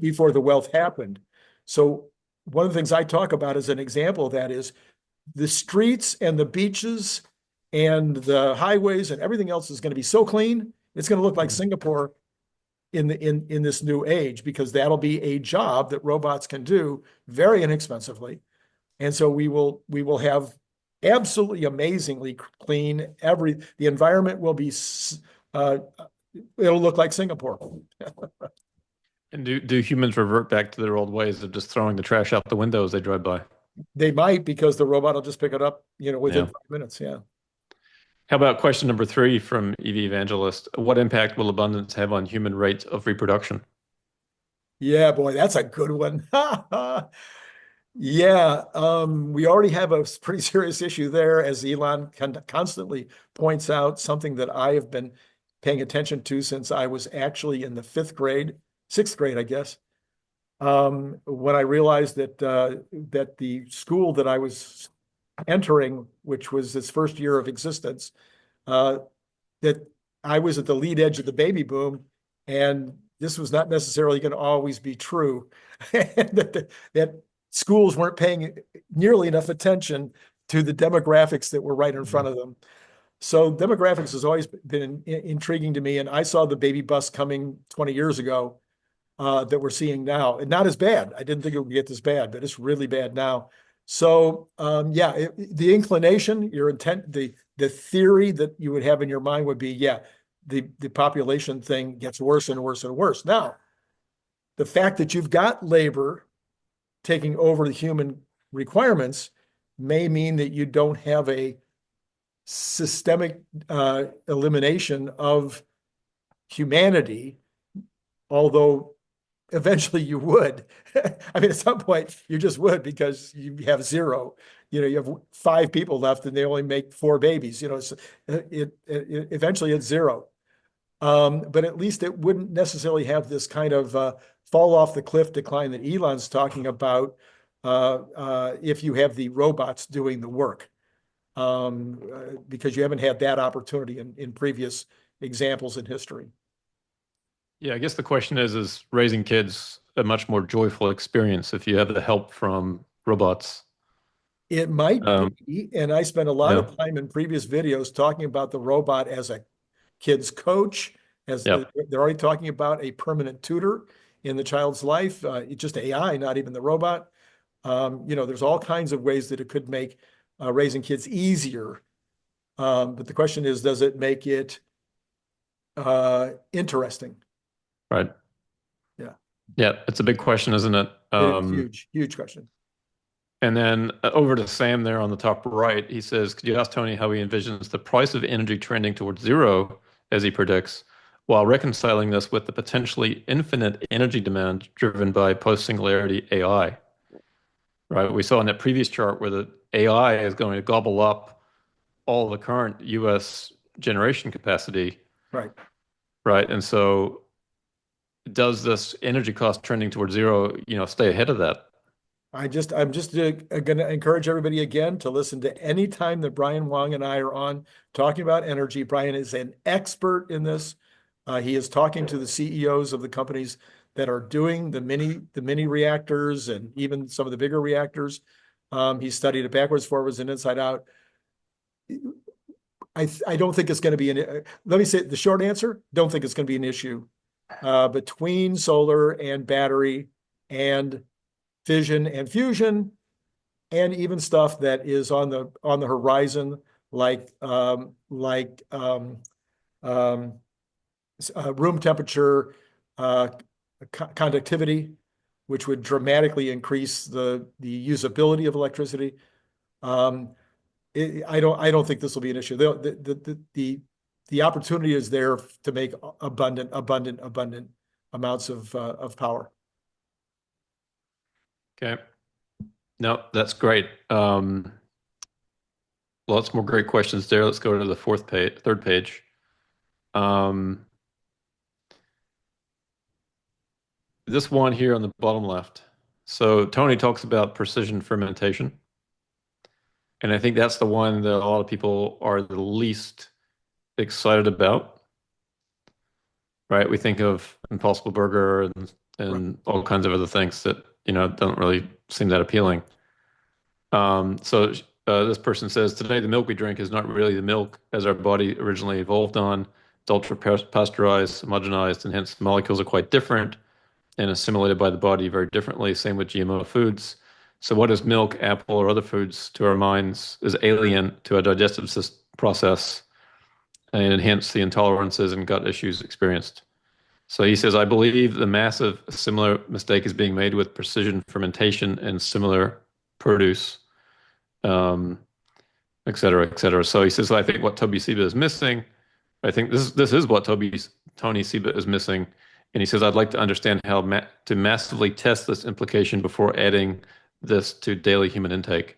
before the wealth happened. So one of the things I talk about as an example of that is the streets and the beaches and the highways and everything else is going to be so clean. It's going to look like Singapore in this new age, because that'll be a job that robots can do very inexpensively. And so we will have absolutely amazingly clean the environment will be it'll look like Singapore. And do humans revert back to their old ways of just throwing the trash out the window as they drive by? They might, because the robot will just pick it up, within Yeah. 5 minutes. Yeah. How about question number 3 from EV Evangelist? What impact will abundance have on human rates of reproduction? Yeah, boy, that's a good one. Yeah, we already have a pretty serious issue there, as Elon constantly points out, something that I have been paying attention to since I was actually in the sixth grade, I guess. When I realized that the school that I was entering, which was its first year of existence, uh, that I was at the lead edge of the baby boom, and this was not necessarily going to always be true, and that schools weren't paying nearly enough attention to the demographics that were right in front of them. So demographics has always been intriguing to me, and I saw the baby bust coming 20 years ago, that we're seeing now, and not as bad. I didn't think it would get this bad, but it's really bad now. So yeah, the inclination, your intent, the theory that you would have in your mind would be, yeah, the population thing gets worse and worse and worse. Now, the fact that you've got labor taking over the human requirements may mean that you don't have a systemic elimination of humanity, although eventually you would. I mean, at some point you just would, because you have zero. You have 5 people left and they only make 4 babies. So eventually it's zero. But at least it wouldn't necessarily have this kind of fall off the cliff decline that Elon's talking about, if you have the robots doing the work, because you haven't had that opportunity in previous examples in history. Yeah, I guess the question is raising kids a much more joyful experience if you have the help from robots? It might Um, be, and I spent a lot yeah, of time in previous videos talking about the robot as a kid's coach, yeah, they're already talking about a permanent tutor in the child's life. It's just AI, not even the robot. There's all kinds of ways that it could make raising kids easier. But the question is, does it make it interesting? right. Yeah, Yeah, it's a big question, isn't it? it is huge, huge question. And then over to Sam there on the top right, he says, could you ask Tony how he envisions the price of energy trending towards zero, as he predicts, while reconciling this with the potentially infinite energy demand driven by post-singularity AI? Right? We saw in that previous chart where the AI is going to gobble up all the current US generation capacity, Right. right? And so does this energy cost trending towards zero, stay ahead of that? I'm just going to encourage everybody again to listen to any time that Brian Wong and I are on talking about energy. Brian is an expert in this. He is talking to the CEOs of the companies that are doing the mini reactors and even some of the bigger reactors. He studied it backwards, forwards, and inside out. I don't think it's going to be let me say the short answer, don't think it's going to be an issue between solar and battery and fission and fusion, and even stuff that is on the horizon, like room temperature conductivity, which would dramatically increase the usability of electricity. I don't think this will be an issue. The opportunity is there to make abundant amounts of power. Okay. No, that's great. Lots more great questions there. Let's go to the third page. Um, this one here on the bottom left. So Tony talks about precision fermentation, and I think that's the one that a lot of people are the least excited about, right? We think of Impossible Burger Right. and all kinds of other things that, don't really seem that appealing. So this person says, today the milk we drink is not really the milk as our body originally evolved on. It's ultra pasteurized, homogenized, and hence molecules are quite different and assimilated by the body very differently. Same with GMO foods. So what is milk, apple, or other foods to our minds is alien to our digestive process and hence the intolerances and gut issues experienced. So he says, I believe the massive similar mistake is being made with precision fermentation and similar produce, um, et cetera, et cetera. So he says, I think what Toby Seba is missing, I think this is what Tony Seba is missing. And he says, I'd like to understand how to massively test this implication before adding this to daily human intake.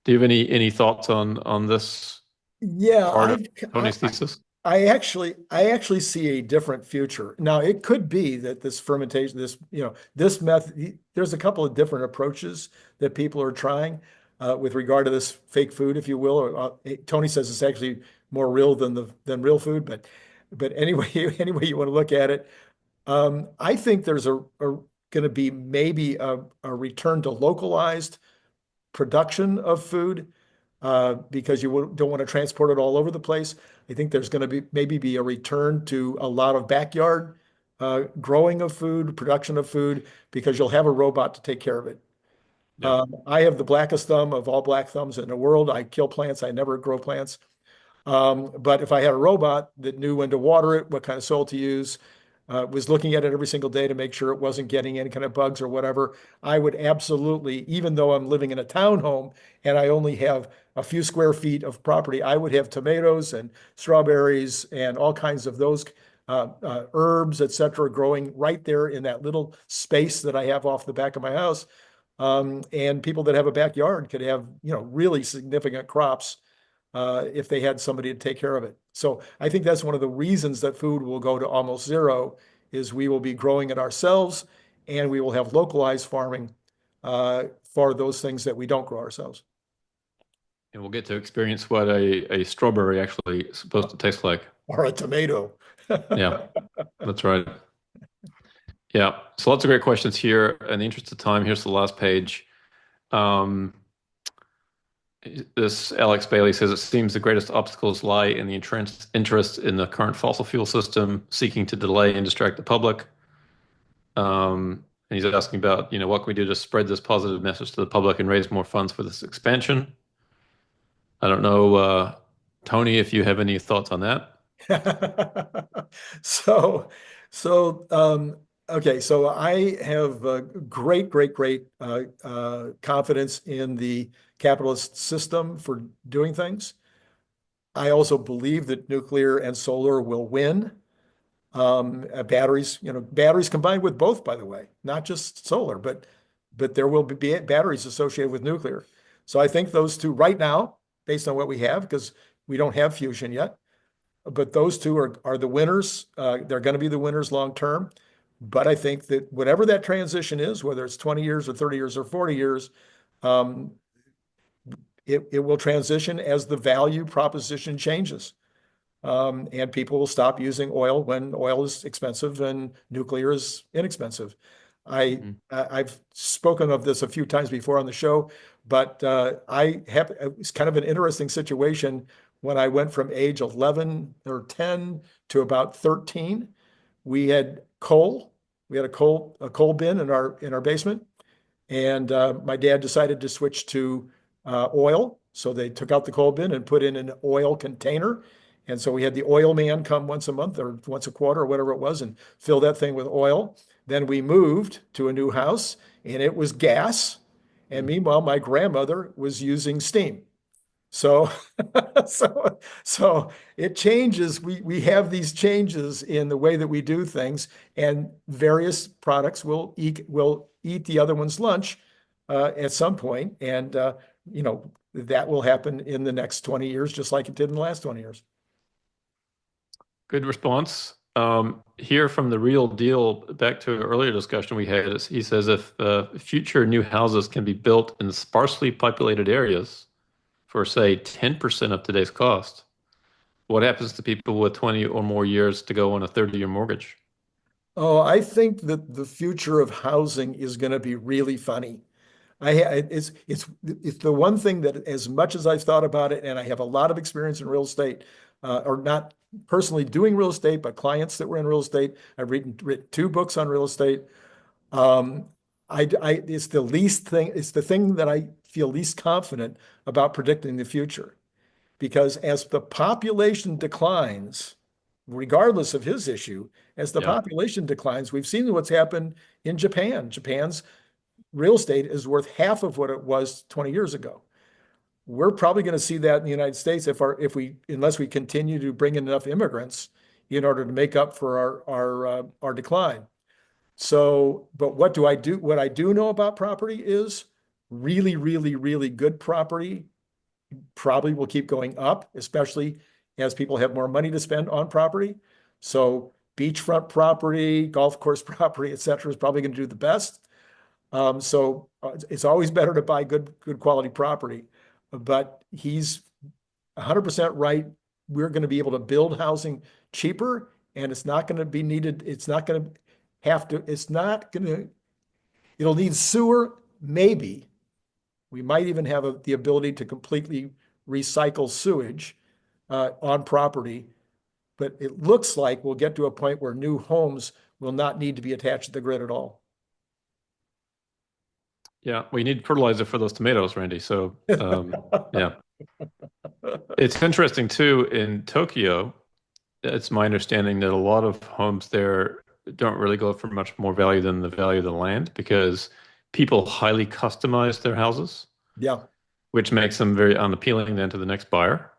Do you have any thoughts on this Yeah, part of Tony's thesis? I actually see a different future. Now, it could be that this fermentation, this method, there's a couple of different approaches that people are trying with regard to this fake food, if you will. Or, Tony says it's actually more real than real food, but anyway, anyway you want to look at it, I think there's going to be maybe a return to localized production of food because you don't want to transport it all over the place. I think there's going to be maybe a return to a lot of backyard growing of food, production of food, because you'll have a robot to take care of it. Yeah. I have the blackest thumb of all black thumbs in the world. I kill plants. I never grow plants. But if I had a robot that knew when to water it, what kind of soil to use, was looking at it every single day to make sure it wasn't getting any kind of bugs or whatever, I would absolutely, even though I'm living in a townhome and I only have a few square feet of property, I would have tomatoes and strawberries and all kinds of those herbs, et cetera, growing right there in that little space that I have off the back of my house. And people that have a backyard could have, really significant crops if they had somebody to take care of it. So I think that's one of the reasons that food will go to almost zero is we will be growing it ourselves and we will have localized farming for those things that we don't grow ourselves. And we'll get to experience what a strawberry actually is supposed to taste like. Or a tomato. Yeah, that's right. Yeah. So lots of great questions here. In the interest of time, here's the last page. Um, this Alex Bailey says it seems the greatest obstacles lie in the interest in the current fossil fuel system, seeking to delay and distract the public. And he's asking about, what can we do to spread this positive message to the public and raise more funds for this expansion? I don't know, Tony, if you have any thoughts on that. So, so okay. So I have great confidence in the capitalist system for doing things. I also believe that nuclear and solar will win. Batteries combined with both, by the way, not just solar, but there will be batteries associated with nuclear. So I think those two right now, based on what we have, because we don't have fusion yet, but those two are the winners. They're going to be the winners long term. But I think that whatever that transition is, whether it's 20 years or 30 years or 40 years, um, it will transition as the value proposition changes. And people will stop using oil when oil is expensive and nuclear is inexpensive. Mhm. I've spoken of this a few times before on the show, but it was kind of an interesting situation when I went from age 11 or 10 to about 13. We had coal. We had a coal bin in our basement, and my dad decided to switch to oil. So they took out the coal bin and put in an oil container. And so we had the oil man come once a month or once a quarter or whatever it was and fill that thing with oil. Then we moved to a new house and it was gas. And meanwhile, my grandmother was using steam. So, so it changes. We have these changes in the way that we do things, and various products will eat the other one's lunch at some point, and that will happen in the next 20 years, just like it did in the last 20 years. Good response. Here from the real deal, back to an earlier discussion we had, he says if future new houses can be built in sparsely populated areas for, say, 10% of today's cost, what happens to people with 20 or more years to go on a 30-year mortgage? Oh, I think that the future of housing is going to be really funny. It's the one thing that, as much as I've thought about it, and I have a lot of experience in real estate, or not personally doing real estate, but clients that were in real estate. I've written two books on real estate. Um, it's the least thing. It's the thing that I feel least confident about predicting the future, because as the population declines, regardless of his issue, as the Yeah. population declines, we've seen what's happened in Japan. Japan's real estate is worth half of what it was 20 years ago. We're probably going to see that in the United States unless we continue to bring in enough immigrants in order to make up for our decline. So, but what do I do? What I do know about property is really, really, really good property probably will keep going up, especially as people have more money to spend on property. So beachfront property, golf course property, et cetera, is probably going to do the best. It's always better to buy good quality property. But he's 100% right. We're going to be able to build housing cheaper, and it's not going to be needed. It's not going to have to, it's not going to, it'll need sewer, maybe. We might even have the ability to completely recycle sewage on property. But it looks like we'll get to a point where new homes will not need to be attached to the grid at all. Yeah, we need fertilizer for those tomatoes, Randy. So, yeah. It's interesting too, in Tokyo, it's my understanding that a lot of homes there don't really go for much more value than the value of the land because people highly customize their houses, Yeah. which makes them very unappealing then to the next buyer.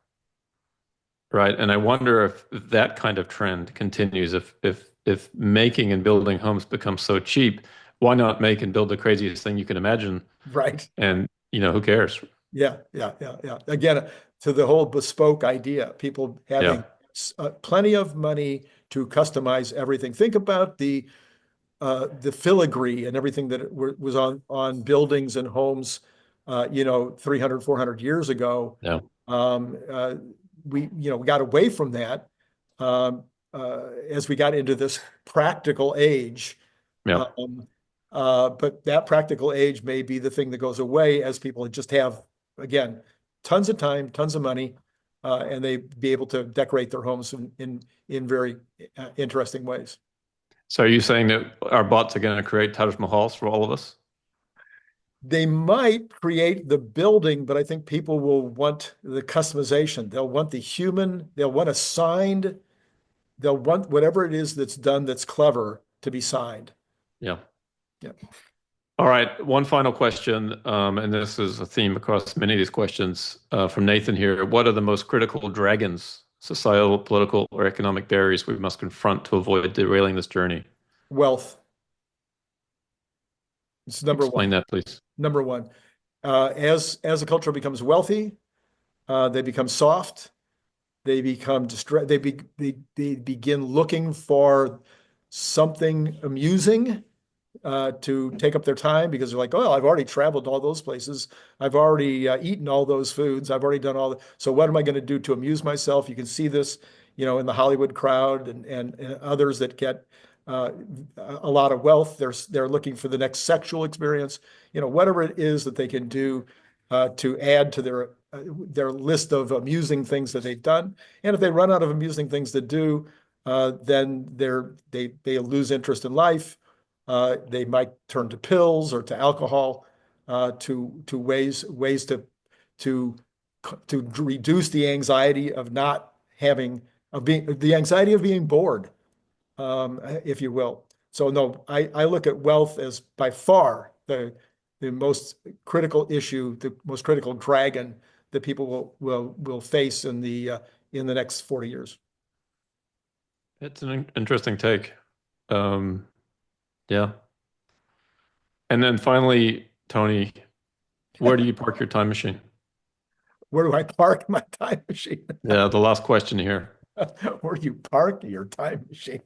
Right. And I wonder if that kind of trend continues, if making and building homes becomes so cheap, why not make and build the craziest thing you can imagine? Right. And, who cares? Yeah. Yeah. Yeah. Yeah. Again, to the whole bespoke idea, people Yeah. having plenty of money to customize everything. Think about the filigree and everything that was on buildings and homes, 300, 400 years ago. Yeah. Um, uh, we got away from that as we got into this practical age. Yeah. But that practical age may be the thing that goes away as people just have, again, tons of time, tons of money, and they be able to decorate their homes in very interesting ways. So are you saying that our bots are going to create Taj Mahals for all of us? They might create the building, but I think people will want the customization. They'll want the human, they'll want a signed, they'll want whatever it is that's done that's clever to be signed. Yeah. Yeah. All right. One final question, and this is a theme across many of these questions from Nathan here. What are the most critical dragons, societal, political, or economic barriers we must confront to avoid derailing this journey? Wealth. It's number Explain one. that, please. Number one. As a culture becomes wealthy, they become soft. They become they begin looking for something amusing to take up their time because they're like, oh, I've already traveled to all those places. I've already eaten all those foods. I've already done so what am I going to do to amuse myself? You can see this, in the Hollywood crowd and others that get uh, a lot of wealth. They're looking for the next sexual experience, whatever it is that they can do to add to their list of amusing things that they've done. And if they run out of amusing things to do, then they lose interest in life. They might turn to pills or to alcohol, to ways to to reduce the anxiety of not having of being the anxiety of being bored, if you will. So no, I look at wealth as by far the most critical issue, the most critical dragon that people will face in the next 40 years. It's an interesting take. Um, yeah. And then finally, Tony, where do you park your time machine? Where do I park my time machine? Yeah, the last question here. Where you park your time machine.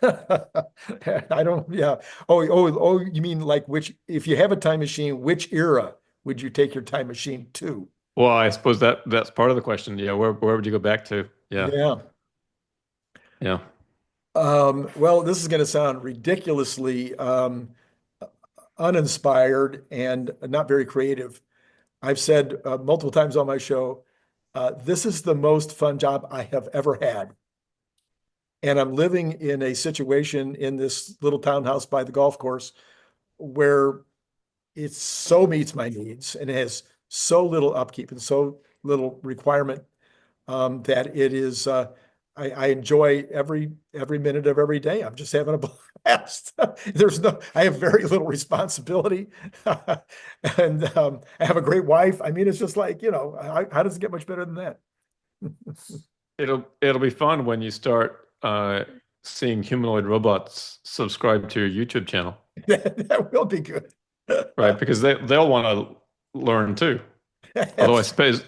I don't, yeah. Oh, you mean like if you have a time machine, which era would you take your time machine to? Well, I suppose that's part of the question. Yeah, where would you go back to? Yeah, Yeah. yeah. Well, this is going to sound ridiculously uninspired and not very creative. I've said multiple times on my show, this is the most fun job I have ever had. And I'm living in a situation in this little townhouse by the golf course where it so meets my needs and it has so little upkeep and so little requirement that it is. I enjoy every minute of every day. I'm just having a blast. I have very little responsibility, and I have a great wife. I mean, it's just like, how does it get much better than that? It'll be fun when you start seeing humanoid robots subscribe to your YouTube channel, That will be good. right? Because they'll want to learn too. Although I suppose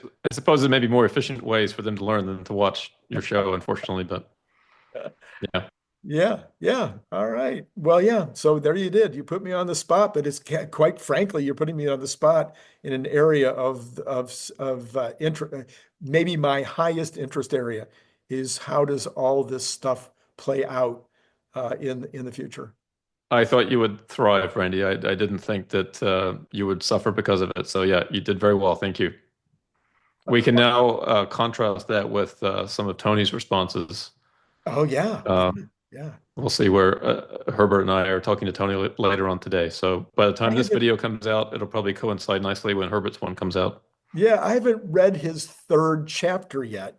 there may be more efficient ways for them to learn than to watch your show, unfortunately. But yeah, Yeah, yeah. All right. Well, yeah. So there you did. You put me on the spot, but it's quite frankly, you're putting me on the spot in an area of interest. Maybe my highest interest area is how does all this stuff play out in the future? I thought you would thrive, Randy. I didn't think that you would suffer because of it. So yeah, you did very well. Thank you. We can now contrast that with some of Tony's responses. Oh yeah, Uh, yeah. we'll see where Herbert and I are talking to Tony later on today. So by the I time this haven't, video comes out, it'll probably coincide nicely when Herbert's one comes out. yeah, I haven't read his third chapter yet.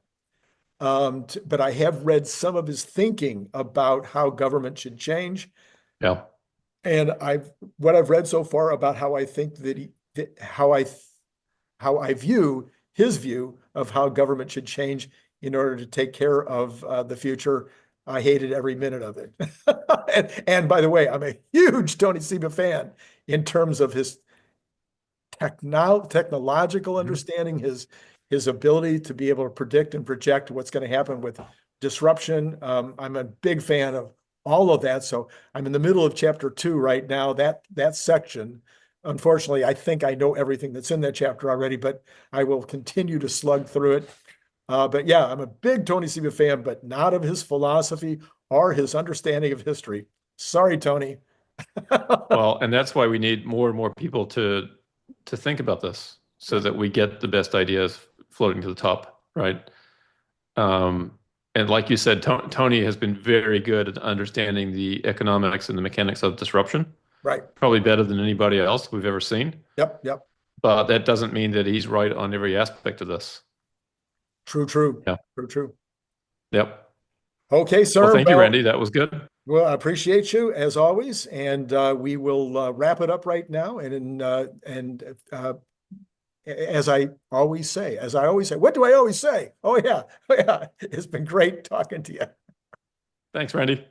But I have read some of his thinking about how government should change. Yeah. And what I've read so far about how I think how I view his view of how government should change in order to take care of the future. I hated every minute of it. And by the way, I'm a huge Tony Seba fan in terms of his technological Mhm. understanding, his ability to be able to predict and project what's going to happen with disruption. I'm a big fan of all of that. So I'm in the middle of chapter 2 right now. That section, unfortunately, I think I know everything that's in that chapter already, but I will continue to slug through it. But yeah, I'm a big Tony Seba fan, but not of his philosophy or his understanding of history. Sorry, Tony. Well, and that's why we need more and more people to think about this so Yeah. that we get the best ideas floating to the top, right? And like you said, Tony has been very good at understanding the economics and the mechanics of disruption, Right. probably better than anybody else we've ever seen. Yep. Yep. But that doesn't mean that he's right on every aspect of this. True. True. Yeah. True. True. Yep. Okay, Well, sir. thank you, Randy. That was good. Well, I appreciate you as always, and we will wrap it up right now. And as I always say, what do I always say? Oh yeah, oh yeah. It's been great talking to you. Thanks, Randy.